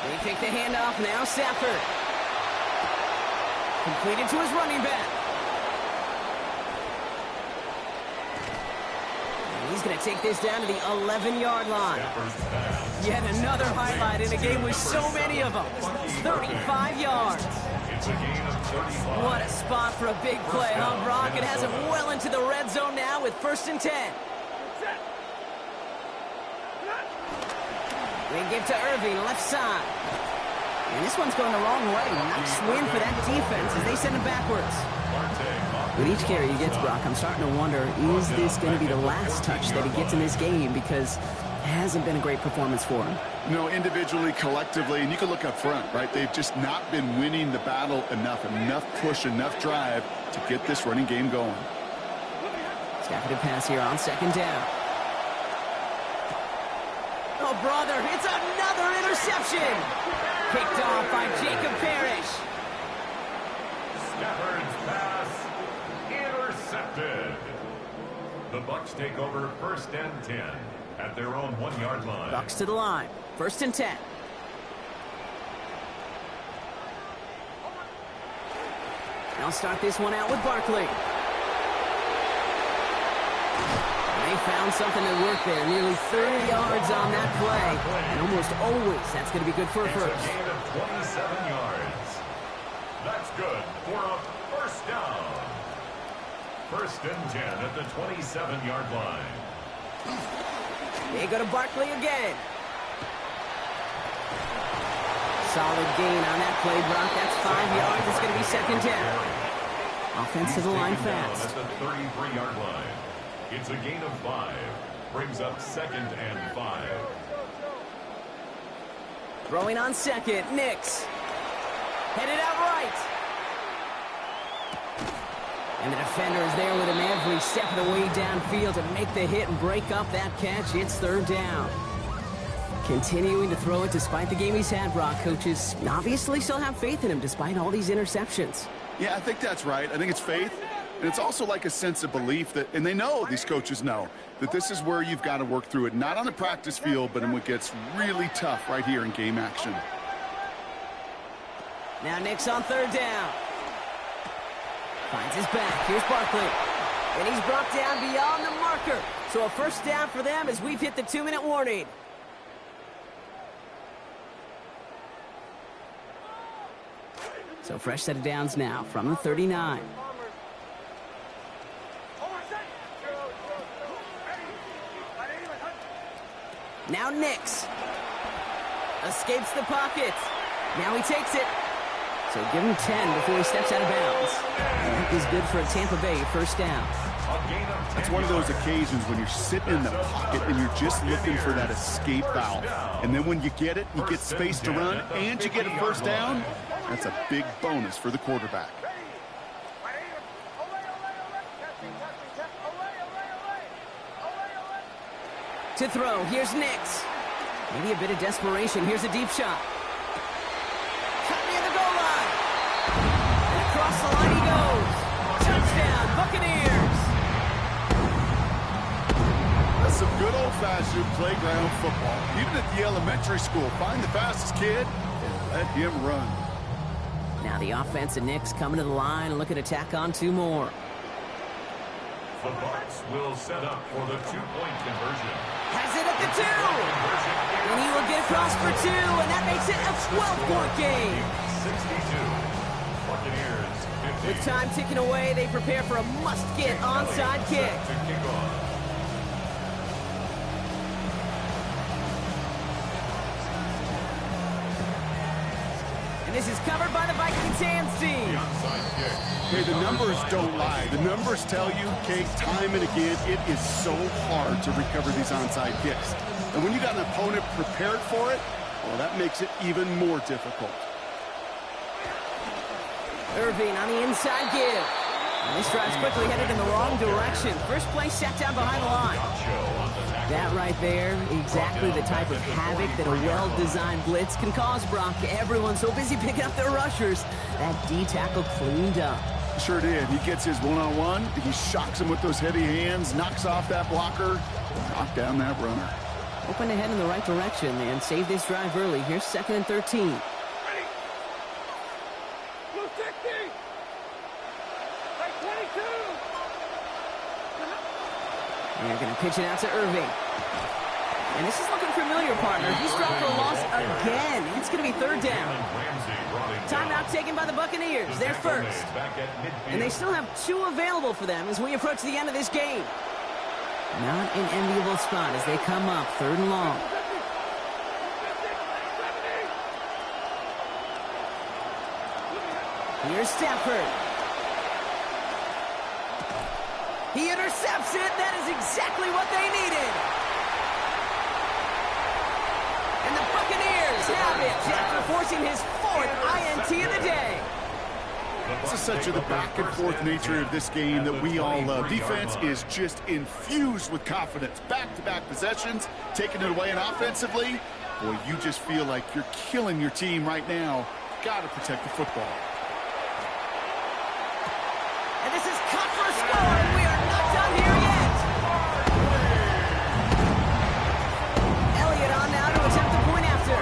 A: They take the handoff now, Stafford. Completed to his running back. And he's going to take this down to the 11-yard line. Yet another highlight in a game with so many of them. 35 yards.
B: It's a gain of 35.
A: What a spot for a big play, huh, Brock? It has him well into the red zone now with 1st and 10. They give to Irving, left side. And this one's going the wrong way. Nice win for that defense as they send him backwards. With each carry he gets, Brock, I'm starting to wonder, is this going to be the last touch that he gets in this game? Because it hasn't been a great performance for him.
C: No, individually, collectively, and you can look up front, right? They've just not been winning the battle enough push, enough drive to get this running game going.
A: Stafford to pass here on 2nd down. Oh, brother, it's another interception. Picked off by Jacob Parrish.
B: Stafford's pass intercepted. The Bucs take over first and 10 at their own 1-yard line.
A: Bucs to the line. 1st and 10. They'll start this one out with Barkley. They found something that worked there. Nearly 30 yards on that play. And almost always, that's going to be good for a first.
B: It's a gain of 27 yards. That's good for a first down. First and 10 at the 27-yard line.
A: They go to Barkley again. Solid gain on that play, Brock. That's 5 yards. It's going to be 2nd down. Offense to the line fast.
B: At the 33-yard line. It's a gain of 5. Brings up 2nd and 5.
A: Throwing on 2nd. Nix. Headed out right. And the defender is there with him every step of the way downfield to make the hit and break up that catch. It's 3rd down. Continuing to throw it despite the game he's had, Brock. Coaches obviously still have faith in him despite all these interceptions.
C: Yeah, I think that's right. I think it's faith. And it's also like a sense of belief that, and they know, these coaches know, that this is where you've got to work through it. Not on the practice field, but in what gets really tough right here in game action.
A: Now Nick's on third down. Finds his back. Here's Barkley. And he's brought down beyond the marker. So a first down for them as we've hit the 2-minute warning. So fresh set of downs now from the 39. Now Nix. Escapes the pocket. Now he takes it. So give him 10 before he steps out of bounds. And that is good for a Tampa Bay first down.
C: It's one of those occasions when you're sitting in the pocket and you're just looking for that escape valve. And then when you get it, you get space to run, and you get a first down. That's a big bonus for the quarterback.
A: To throw, here's Nix. Maybe a bit of desperation. Here's a deep shot. Cut near the goal line. And across the line he goes. Touchdown, Buccaneers.
C: That's some good old-fashioned playground football. Even at the elementary school, find the fastest kid and let him run.
A: Now the offense and Nix coming to the line and look at attack on two more.
B: The BUCS will set up for the two-point conversion.
A: Has it at the 2. And he will get across for 2, and that makes it a 12-point game.
B: 62. Buccaneers 50.
A: With time ticking away, they prepare for a must-get onside kick.
B: To kick off.
A: And this is covered by the Vikings hands team.
B: The onside kick.
C: Hey, the numbers don't lie. The numbers tell you, Kate, time and again, it is so hard to recover these onside kicks. And when you got an opponent prepared for it, well, that makes it even more difficult.
A: Irving on the inside give. And this drive's quickly headed in the wrong direction. First play set down behind the line. That right there, exactly the type of havoc that a well-designed blitz can cause, Brock. Everyone's so busy picking up their rushers. That D tackle cleaned up.
C: Sure did. He gets his one-on-one. He shocks him with those heavy hands, knocks off that blocker, knock down that runner.
A: Hoping to head in the right direction and save this drive early. Here's 2nd and 13. They're going to pitch it out to Irving. And this is looking familiar, partner. He's dropped for a loss again. It's going to be 3rd down. Timeout taken by the Buccaneers. They're first. And they still have 2 available for them as we approach the end of this game. Not an enviable spot as they come up 3rd and long. Here's Stafford. He intercepts it. That is exactly what they needed. And the Buccaneers have it after forcing his 4th INT of the day.
C: This is such the back-and-forth nature of this game that we all love. Defense is just infused with confidence. Back-to-back possessions, taking it away, and offensively, boy, you just feel like you're killing your team right now. Got to protect the football.
A: And this is cut for a score, and we are not done here yet. Elliott on now to attempt the point after.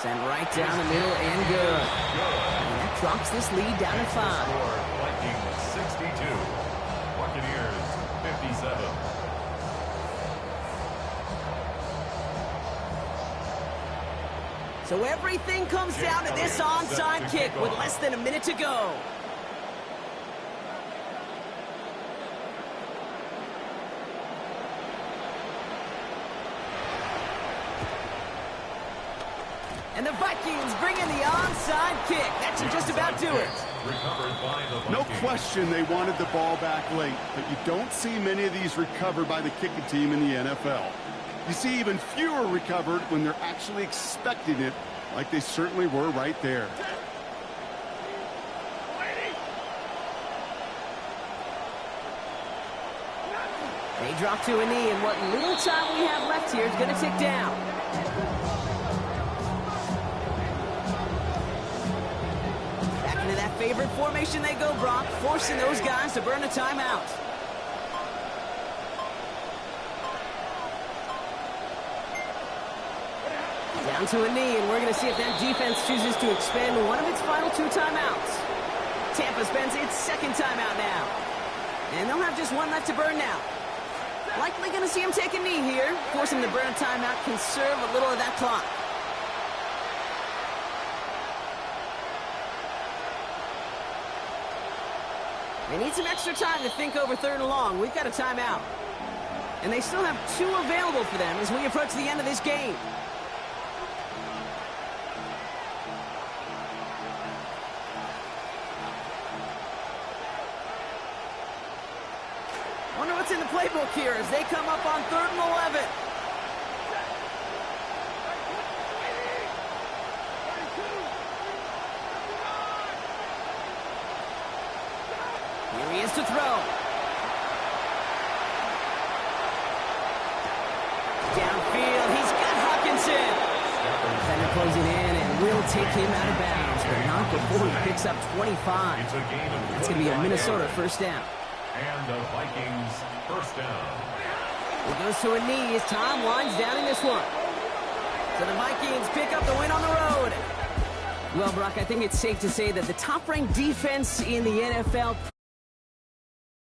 A: Sent right down the middle and good. And that drops this lead down to 5.
B: Vikings 62. Buccaneers 57.
A: So everything comes down to this onside kick with less than a minute to go. And the Vikings bring in the onside kick. That should just about do it.
C: No question they wanted the ball back late, but you don't see many of these recovered by the kicking team in the NFL. You see even fewer recovered when they're actually expecting it, like they certainly were right there.
A: They drop to a knee, and what little time we have left here is going to tick down. Back into that favorite formation they go, Brock, forcing those guys to burn a timeout. Down to a knee, and we're going to see if that defense chooses to expend one of its final 2 timeouts. Tampa spends its second timeout now. And they'll have just one left to burn now. Likely going to see him take a knee here. Force him to burn a timeout, conserve a little of that clock. They need some extra time to think over 3rd and long. We've got a timeout. And they still have 2 available for them as we approach the end of this game. Wonder what's in the playbook here as they come up on 3rd and 11. Here he is to throw. Downfield, he's got Hawkinson. Defender closing in and will take him out of bounds, but not before he picks up 25. It's going to be a Minnesota first down.
B: And the Vikings first down.
A: He goes to a knee as Tom winds down in this one. So the Vikings pick up the win on the road. Well, Brock, I think it's safe to say that the top-ranked defense in the NFL